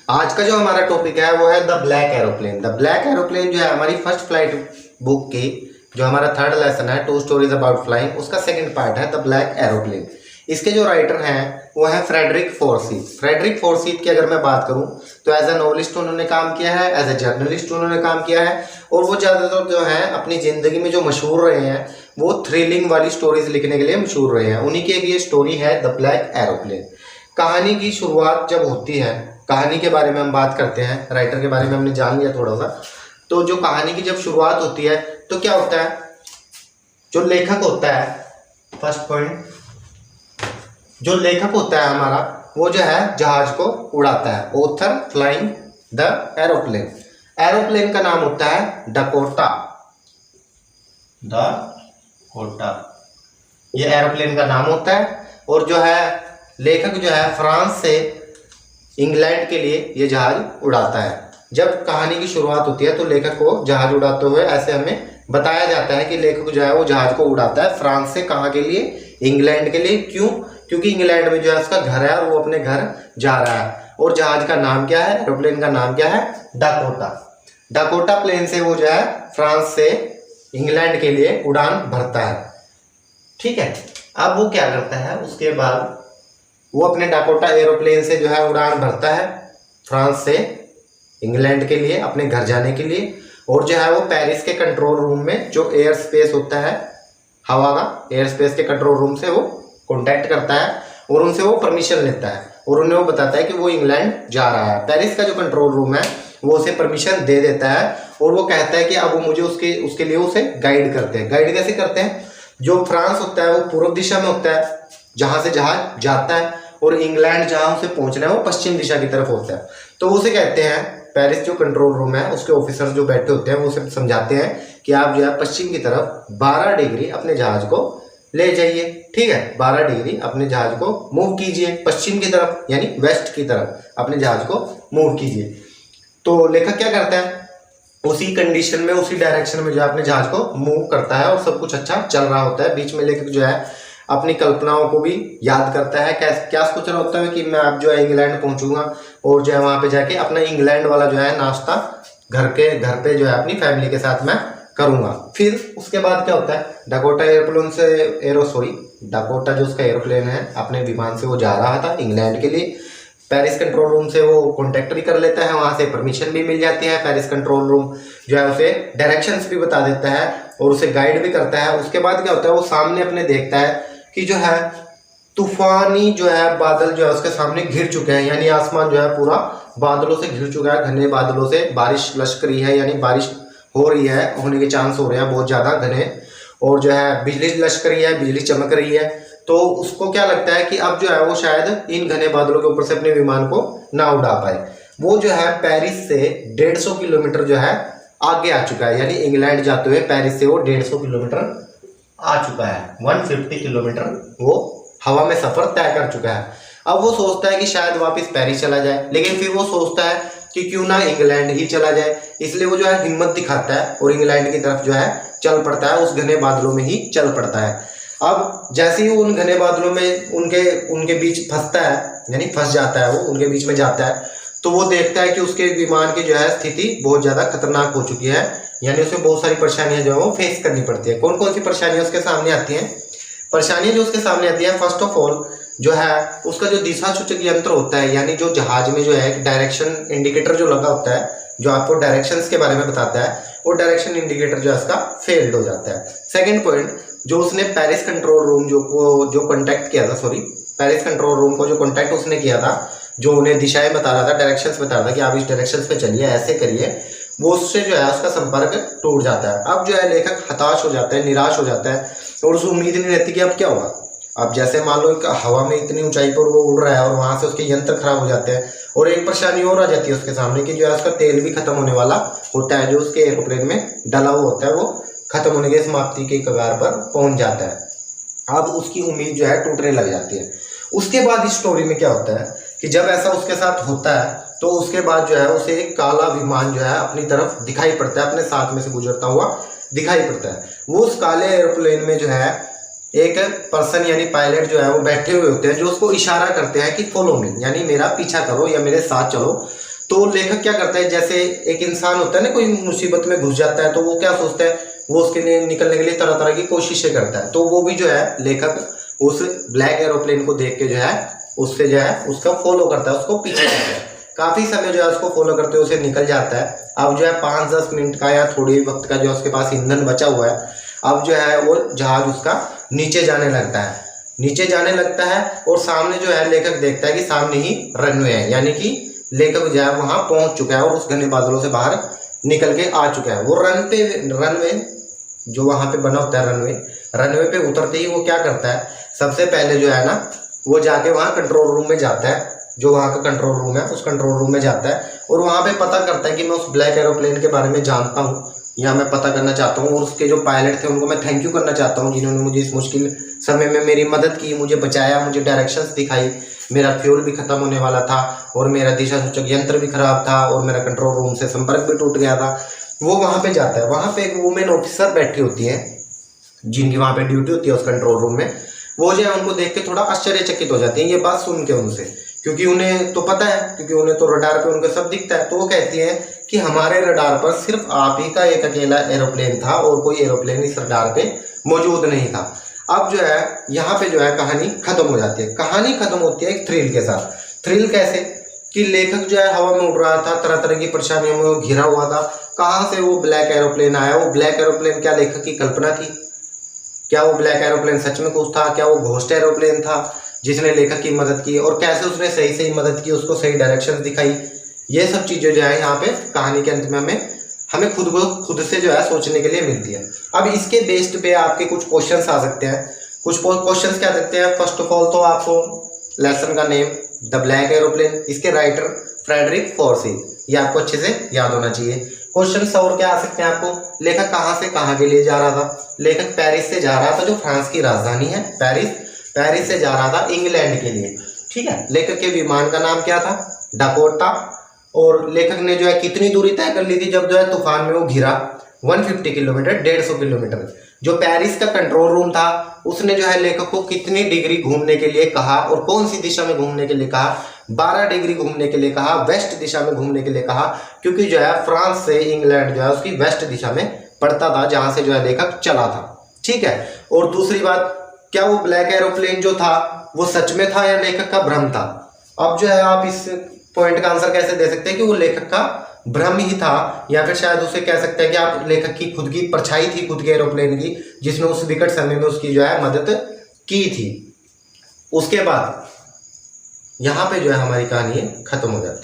आज का जो हमारा टॉपिक है वो है the black aeroplane. The black aeroplane जो है हमारी फर्स्ट फ्लाइट बुक की जो हमारा थर्ड लेसन है टू स्टोरीज अबाउट फ्लाइंग, उसका सेकंड पार्ट है द ब्लैक एरोप्लेन। इसके जो राइटर हैं वो है फ्रेडरिक फॉर्सीथ। फ्रेडरिक फॉर्सीथ की अगर मैं बात करूं तो एज ए नॉवलिस्ट उन्होंने काम किया है, एज ए जर्नलिस्ट उन्होंने काम किया है, और वो ज़्यादातर जो है अपनी ज़िंदगी में जो मशहूर रहे हैं वो थ्रिलिंग वाली स्टोरीज लिखने के लिए मशहूर रहे हैं। उन्हीं की एक ये स्टोरी है द ब्लैक एरोप्लेन। कहानी की शुरुआत जब होती है, कहानी के बारे में हम बात करते हैं, राइटर के बारे में हमने जान लिया थोड़ा सा। तो जो कहानी की जब शुरुआत होती है तो क्या होता है, जो लेखक होता है, फर्स्ट पॉइंट, जो लेखक होता है हमारा वो जो है जहाज को उड़ाता है। Author flying the aeroplane. Aeroplane का नाम होता है डकोटा। डकोटा ये एरोप्लेन का नाम होता है। और जो है लेखक जो है फ्रांस से इंग्लैंड के लिए ये जहाज उड़ाता है। जब कहानी की शुरुआत होती है तो लेखक को जहाज उड़ाते हुए ऐसे हमें बताया जाता है कि लेखक जो है वो जहाज को उड़ाता है फ्रांस से, कहाँ के लिए, इंग्लैंड के लिए। क्यों? क्योंकि इंग्लैंड में जो है उसका घर है और वो अपने घर जा रहा है। और जहाज का नाम क्या है, एरोप्लेन का नाम क्या है, डकोटा। डकोटा प्लेन से वो जो है फ्रांस से इंग्लैंड के लिए उड़ान भरता है। ठीक है, अब वो क्या करता है, उसके बाद वो अपने डाकोटा एरोप्लेन से जो है उड़ान भरता है फ्रांस से इंग्लैंड के लिए, अपने घर जाने के लिए। और जो है वो पेरिस के कंट्रोल रूम में जो एयर स्पेस होता है, हवा का एयर स्पेस के कंट्रोल रूम से वो कांटेक्ट करता है और उनसे वो परमिशन लेता है और उन्हें वो बताता है कि वो इंग्लैंड जा रहा है। पेरिस का जो कंट्रोल रूम है वो उसे परमिशन दे देता है और वो कहता है कि अब वो मुझे उसके लिए उसे गाइड करते हैं। गाइड कैसे करते हैं, जो फ्रांस होता है वो पूर्व दिशा में होता है जहां से जहाज जाता है, और इंग्लैंड जहां उसे पहुंचना है वो पश्चिम दिशा की तरफ होता है। तो उसे कहते हैं, पेरिस जो कंट्रोल रूम है उसके ऑफिसर जो बैठे होते हैं वो उसे समझाते हैं कि आप जो है पश्चिम की तरफ 12 डिग्री अपने जहाज को ले जाइए। ठीक है, 12 डिग्री अपने जहाज को मूव कीजिए पश्चिम की तरफ, यानी वेस्ट की तरफ अपने जहाज को मूव कीजिए। तो लेखक क्या करता है, उसी कंडीशन में, उसी डायरेक्शन में जो है अपने जहाज को मूव करता है और सब कुछ अच्छा चल रहा होता है। बीच में लेखक जो है अपनी कल्पनाओं को भी याद करता है। क्या सोच रहा होता है कि मैं अब जो है इंग्लैंड पहुंचूंगा और जो है वहां पे जाके अपना इंग्लैंड वाला जो है नाश्ता घर पे जो है अपनी फैमिली के साथ मैं करूंगा। फिर उसके बाद क्या होता है, डकोटा एयरप्लेन से डकोटा जो उसका एरोप्लेन है अपने विमान से वो जा रहा था इंग्लैंड के लिए। पेरिस कंट्रोल रूम से वो कॉन्टेक्ट भी कर लेता है, वहां से परमिशन भी मिल जाती है। पेरिस कंट्रोल रूम जो है उसे डायरेक्शंस भी बता देता है और उसे गाइड भी करता है। उसके बाद क्या होता है, वो सामने अपने देखता है कि जो है तूफानी जो है बादल जो है उसके सामने घिर चुके हैं, यानी आसमान जो है पूरा बादलों से घिर चुका है, घने बादलों से। बारिश लश्क रही है, यानी बारिश हो रही है, होने के चांस हो रहे हैं बहुत ज़्यादा घने। और जो है बिजली लश्क रही है, बिजली चमक रही है। तो उसको क्या लगता है कि अब जो है वो शायद इन घने बादलों के ऊपर से अपने विमान को ना उड़ा पाए। वो जो है पेरिस से 150 किलोमीटर जो है आगे आ चुका है, यानी इंग्लैंड जाते हुए पेरिस से वो 150 किलोमीटर आ चुका है। 150 किलोमीटर वो हवा में सफर तय कर चुका है। अब वो सोचता है कि शायद वापस पेरिस चला जाए, लेकिन फिर वो सोचता है कि क्यों ना इंग्लैंड ही चला जाए। इसलिए वो जो है हिम्मत दिखाता है और इंग्लैंड की तरफ जो है चल पड़ता है, उस घने बादलों में ही चल पड़ता है। अब जैसे ही वो उन घने बादलों में उनके बीच फंसता है, यानी फंस जाता है, वो उनके बीच में जाता है, तो वो देखता है कि उसके विमान की जो है स्थिति बहुत ज़्यादा खतरनाक हो चुकी है, यानी उसे बहुत सारी परेशानियां जो है वो फेस करनी पड़ती है। कौन कौन सी परेशानियां उसके सामने आती हैं? परेशानियां जो उसके सामने आती है, फर्स्ट ऑफ ऑल जो है उसका जो दिशा सूचक यंत्र होता है, यानी जो जहाज में जो है एक डायरेक्शन इंडिकेटर जो लगा होता है जो आपको डायरेक्शंस के बारे में बताता है, वो डायरेक्शन इंडिकेटर जो है उसका फेल्ड हो जाता है। सेकेंड पॉइंट, जो उसने पेरिस कंट्रोल रूम जो कॉन्टैक्ट किया था, पेरिस कंट्रोल रूम को जो कॉन्टैक्ट उसने किया था, जो उन्हें दिशाएं बता रहा था, डायरेक्शंस बता रहा था कि आप इस डायरेक्शन पे चलिए, ऐसे करिए, वो उससे जो है उसका संपर्क टूट जाता है। अब जो है लेखक हताश हो जाता है, निराश हो जाता है और उसे उम्मीद नहीं रहती कि अब क्या होगा। अब जैसे मान लो हवा में इतनी ऊंचाई पर वो उड़ रहा है और वहां से उसके यंत्र खराब हो जाते हैं, और एक परेशानी और आ जाती है उसके सामने कि जो है उसका तेल भी खत्म होने वाला होता है, जो उसके एरोप्लेन में डला हुआ होता है वो खत्म होने के समाप्ति के कगार पर पहुंच जाता है। अब उसकी उम्मीद जो है टूटने लग जाती है। उसके बाद इस स्टोरी में क्या होता है कि जब ऐसा उसके साथ होता है तो उसके बाद जो है उसे एक काला विमान जो है अपनी तरफ दिखाई पड़ता है, अपने साथ में से गुजरता हुआ दिखाई पड़ता है। वो उस काले एरोप्लेन में जो है एक पर्सन यानी पायलट जो है वो बैठे हुए होते हैं, जो उसको इशारा करते हैं कि फॉलो मी, यानी मेरा पीछा करो या मेरे साथ चलो। तो लेखक क्या करता है, जैसे एक इंसान होता है ना, कोई मुसीबत में घुस जाता है तो वो क्या सोचता है, वो उसके लिए निकलने के लिए तरह तरह की कोशिशें करता है। तो वो भी जो है लेखक उस ब्लैक एरोप्लेन को देख के जो है उससे जो है उसका फॉलो करता है, उसको पीछे करता है। काफी समय जो है उसको फॉलो करते हुए उसे निकल जाता है। अब जो है 5-10 मिनट का या थोड़ी वक्त का जो है उसके पास ईंधन बचा हुआ है। अब जो है वो जहाज उसका नीचे जाने लगता है, नीचे जाने लगता है और सामने जो है लेखक देखता है कि सामने ही रनवे है, यानी कि लेखक जो है वहां पहुंच चुका है और उस घने बादलों से बाहर निकल के आ चुका है। वो रनवे जो वहां पे बना होता है, रनवे पे उतरते ही वो क्या करता है, सबसे पहले जो है ना वो जाके वहां कंट्रोल रूम में जाता है, जो वहां का कंट्रोल रूम है उस कंट्रोल रूम में जाता है और वहां पे पता करता है कि मैं उस ब्लैक एरोप्लेन के बारे में जानता हूँ या मैं पता करना चाहता हूँ, और उसके जो पायलट थे उनको मैं थैंक यू करना चाहता हूँ जिन्होंने मुझे इस मुश्किल समय में मेरी मदद की, मुझे बचाया, मुझे डायरेक्शंस दिखाई। मेरा फ्यूल भी खत्म होने वाला था और मेरा दिशा सूचक यंत्र भी खराब था और मेरा कंट्रोल रूम से संपर्क भी टूट गया था। वो वहां पे जाता है, वहां पे एक वुमेन ऑफिसर बैठी होती है जिनकी वहां पे ड्यूटी होती है उस कंट्रोल रूम में। वो जो है उनको देख के थोड़ा आश्चर्यचकित हो जाती है ये बात सुन के उनसे, क्योंकि उन्हें तो पता है, क्योंकि उन्हें तो रडार पे उनका सब दिखता है। तो वो कहती है कि हमारे रडार पर सिर्फ आप ही का एक अकेला एरोप्लेन था और कोई एरोप्लेन इस रडार पे मौजूद नहीं था। अब जो है यहाँ पे जो है कहानी खत्म हो जाती है। कहानी खत्म होती है एक थ्रिल के साथ। थ्रिल कैसे कि लेखक जो है हवा में उड़ रहा था, तरह तरह की परेशानियों में वो घिरा हुआ था। कहाँ से वो ब्लैक एरोप्लेन आया, वो ब्लैक एरोप्लेन क्या लेखक की कल्पना थी, क्या वो ब्लैक एरोप्लेन सच में कुछ था, क्या वो घोस्ट एरोप्लेन था जिसने लेखक की मदद की, और कैसे उसने सही सही मदद की, उसको सही डायरेक्शन दिखाई। ये सब चीजें जो है यहाँ पे कहानी के अंत में हमें खुद से जो है सोचने के लिए मिलती है। अब इसके बेस्ड पे आपके कुछ क्वेश्चंस आ सकते हैं। कुछ क्वेश्चंस क्या आ सकते हैं, फर्स्ट ऑफ ऑल तो आपको लेसन का नेम द ब्लैक एरोप्लेन, इसके राइटर फ्रेडरिक फॉर्सी, ये आपको अच्छे से याद होना चाहिए। क्वेश्चन और क्या आ सकते हैं आपको, लेखक कहाँ से कहाँ के लिए जा रहा था, लेखक पेरिस से जा रहा था जो फ्रांस की राजधानी है, पेरिस से जा रहा था इंग्लैंड के लिए, ठीक है। लेखक के विमान का नाम क्या था, डकोटा, और लेखक ने जो है कितनी दूरी तय कर ली थी जब जो है तूफान में वो घिरा, 150 किलोमीटर, 150 किलोमीटर। जो पेरिस का कंट्रोल रूम था उसने जो है लेखक को कितनी डिग्री घूमने के लिए कहा और कौन सी दिशा में घूमने के लिए कहा, 12 डिग्री घूमने के लिए कहा, वेस्ट दिशा में घूमने के लिए कहा, क्योंकि जो है फ्रांस से इंग्लैंड जो है उसकी वेस्ट दिशा में पड़ता था जहां से जो है लेखक चला था, ठीक है। और दूसरी बात, क्या वो ब्लैक एरोप्लेन जो था वो सच में था या लेखक का भ्रम था। अब जो है आप इस पॉइंट का आंसर कैसे दे सकते हैं कि वो लेखक का भ्रम ही था, या फिर शायद उसे कह सकते हैं कि आप लेखक की खुद की परछाई थी खुद के एरोप्लेन की, जिसने उस विकट समय में उसकी जो है मदद की थी। उसके बाद यहाँ पे जो है हमारी कहानी खत्म हो जाती है।